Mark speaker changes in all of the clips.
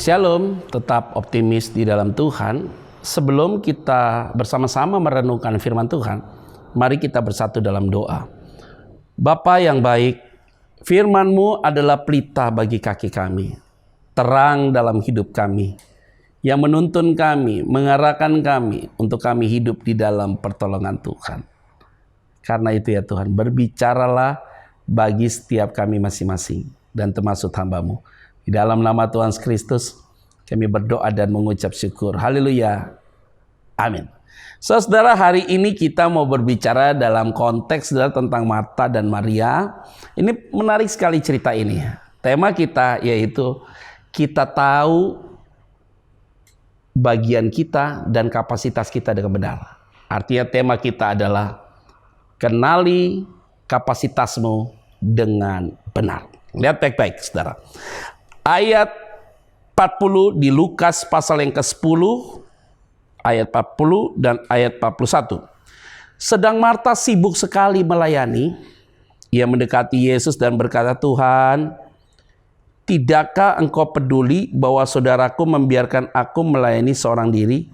Speaker 1: Shalom, tetap optimis di dalam Tuhan. Sebelum kita bersama-sama merenungkan firman Tuhan, mari kita bersatu dalam doa. Bapa yang baik, firman-Mu adalah pelita bagi kaki kami, terang dalam hidup kami, yang menuntun kami, mengarahkan kami untuk kami hidup di dalam pertolongan Tuhan. Karena itu ya Tuhan, berbicaralah bagi setiap kami masing-masing dan termasuk hamba-Mu. Di dalam nama Tuhan Kristus, kami berdoa dan mengucap syukur. Haleluya. Amin. Saudara, hari ini kita mau berbicara dalam konteks tentang Marta dan Maria. Ini menarik sekali cerita ini. Tema kita yaitu kita tahu bagian kita dan kapasitas kita dengan benar. Artinya tema kita adalah kenali kapasitasmu dengan benar. Lihat baik-baik, saudara. Ayat 40 di Lukas pasal yang ke-10, ayat 40 dan ayat 41. Sedang Marta sibuk sekali melayani, ia mendekati Yesus dan berkata, "Tuhan, tidakkah engkau peduli bahwa saudaraku membiarkan aku melayani seorang diri?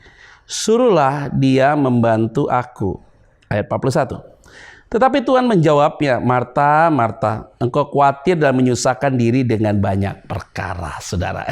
Speaker 1: Suruhlah dia membantu aku." Ayat 41. Tetapi Tuhan menjawabnya, "Marta, Marta, engkau khawatir dan menyusahkan diri dengan banyak perkara," saudara.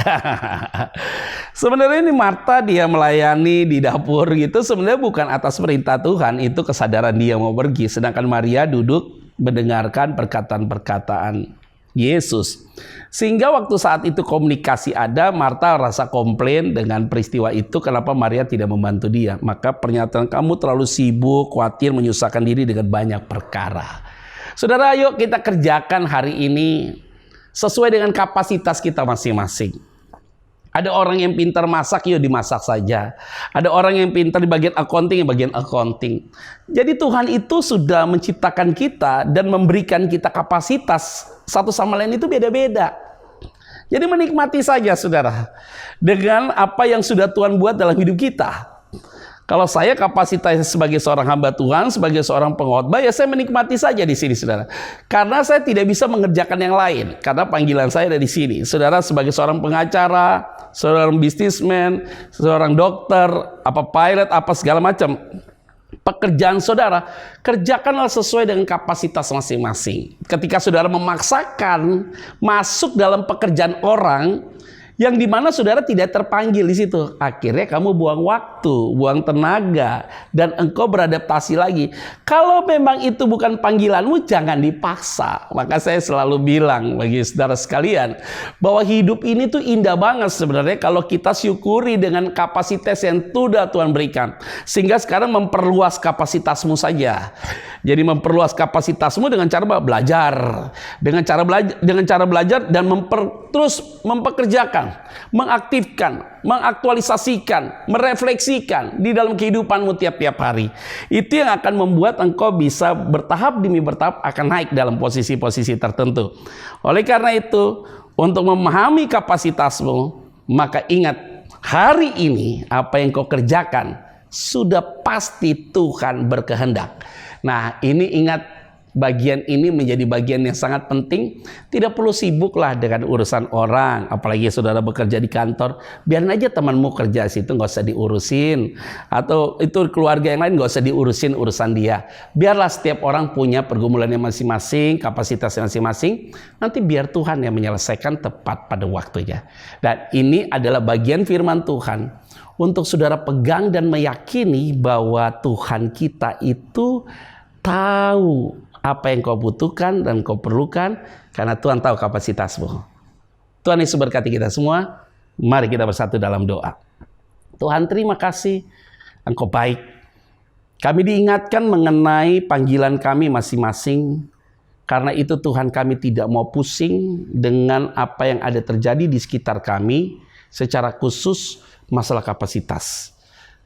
Speaker 1: Sebenarnya ini Marta dia melayani di dapur gitu, sebenarnya bukan atas perintah Tuhan, itu kesadaran dia mau pergi. Sedangkan Maria duduk mendengarkan perkataan-perkataan Yesus. Sehingga waktu saat itu komunikasi ada, Marta rasa komplain dengan peristiwa itu, kenapa Maria tidak membantu dia. Maka pernyataan, "Kamu terlalu sibuk, khawatir, menyusahkan diri dengan banyak perkara." Saudara, ayo kita kerjakan hari ini sesuai dengan kapasitas kita masing-masing. Ada orang yang pintar masak, yuk dimasak saja. Ada orang yang pintar di bagian accounting, bagian accounting. Jadi Tuhan itu sudah menciptakan kita dan memberikan kita kapasitas satu sama lain itu beda-beda. Jadi menikmati saja saudara dengan apa yang sudah Tuhan buat dalam hidup kita. Kalau saya kapasitasnya sebagai seorang hamba Tuhan, sebagai seorang pengkhotbah, ya saya menikmati saja di sini, saudara. Karena saya tidak bisa mengerjakan yang lain, karena panggilan saya ada di sini. Saudara sebagai seorang pengacara, seorang bisnismen, seorang dokter, apa pilot, apa segala macam. Pekerjaan saudara, kerjakanlah sesuai dengan kapasitas masing-masing. Ketika saudara memaksakan masuk dalam pekerjaan orang, yang dimana saudara tidak terpanggil di situ, akhirnya kamu buang waktu, buang tenaga, dan engkau beradaptasi lagi. Kalau memang itu bukan panggilanmu, jangan dipaksa. Maka saya selalu bilang bagi saudara sekalian, bahwa hidup ini tuh indah banget sebenarnya kalau kita syukuri dengan kapasitas yang sudah Tuhan berikan. Sehingga sekarang memperluas kapasitasmu saja. Jadi memperluas kapasitasmu dengan cara belajar, dengan cara belajar dan terus mempekerjakan, mengaktifkan, mengaktualisasikan, merefleksikan di dalam kehidupanmu tiap-tiap hari. Itu yang akan membuat engkau bisa bertahap demi bertahap akan naik dalam posisi-posisi tertentu. Oleh karena itu, untuk memahami kapasitasmu, maka ingat, hari ini apa yang kau kerjakan sudah pasti Tuhan berkehendak. Nah, ini ingat, bagian ini menjadi bagian yang sangat penting. Tidak perlu sibuklah dengan urusan orang, apalagi saudara bekerja di kantor. Biarin aja temanmu kerja situ, nggak usah diurusin. Atau itu keluarga yang lain, nggak usah diurusin urusan dia. Biarlah setiap orang punya pergumulannya masing-masing, kapasitasnya masing-masing. Nanti biar Tuhan yang menyelesaikan tepat pada waktunya. Dan ini adalah bagian firman Tuhan untuk saudara pegang dan meyakini bahwa Tuhan kita itu tahu apa yang kau butuhkan dan kau perlukan, karena Tuhan tahu kapasitasmu. Tuhan Yesus berkati kita semua. Mari kita bersatu dalam doa. Tuhan, terima kasih, Engkau baik. Kami diingatkan mengenai panggilan kami masing-masing. Karena itu Tuhan, kami tidak mau pusing dengan apa yang ada terjadi di sekitar kami, secara khusus masalah kapasitas.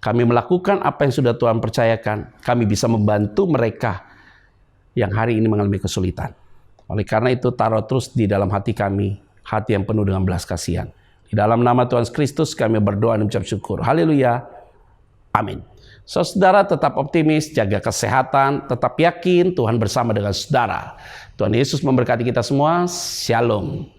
Speaker 1: Kami melakukan apa yang sudah Tuhan percayakan. Kami bisa membantu mereka yang hari ini mengalami kesulitan. Oleh karena itu, taruh terus di dalam hati kami, hati yang penuh dengan belas kasihan. Di dalam nama Tuhan Kristus kami berdoa dan mengucap syukur. Haleluya. Amin. Saudara tetap optimis, jaga kesehatan, tetap yakin Tuhan bersama dengan saudara. Tuhan Yesus memberkati kita semua. Shalom.